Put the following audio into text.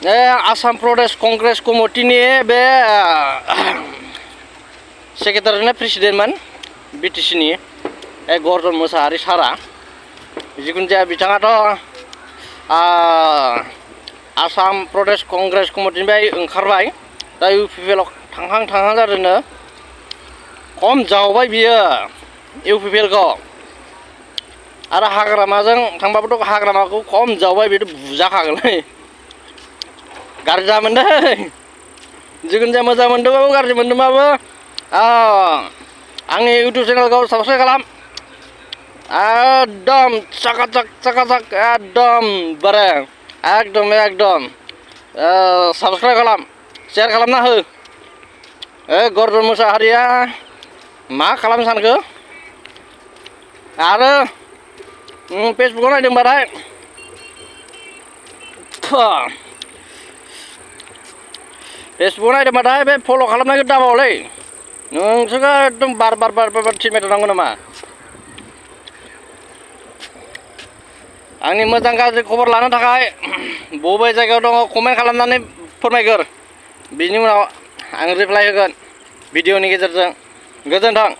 आसाम प्रदेश कंग्रेस कमिटिनि बे सेक्रेटारि प्रेसिडेन्टमोन बिटिसिनि गर्जन मोसाहारि सारा जिखुनु जाया बिथाङाथ' आसाम प्रदेश कंग्रेस कमिटिनिफ्राय ओंखारबाय दा इउपिपिएलआव थांहां जादोंनो खम जावबाय बियो इउपिपिएलखौ आरो हाग्रामाजों थांबाबोथ' हाग्रामाखौ खम जावबाय बेथ' बुजाखागोनलै गाज्रि जामोनदै जिखुनु जाया मोजां मोनदोंबाबो गाज्रि मोनदोंबाबो आंनि इउटुब चेनेलखौ साबस्क्राइब खालाम एकदम चाकाचाक एकदम बारे एकदम साबस्क्राइब खालाम शेयार खालामना हो गर्जन मोसाहारिया मा खालामनो सानखो आरो फेसबुकाव नायदोंबाथाय फेसबुकाव नायदोंबाथाय बे फल' खालामनायखौ दाबावलै नोंसोरखौ एकदम बार थिनबाय थानांगौ नामा आंनि मोजां गाज्रि खबर लानो थाखाय बबे जायगायाव दङ कमेन्ट खालामनानै फोरमायगोर बिनि उनाव आं रिप्लाय होगोन भिडिअनि गेजेरजों गोजोन्थों।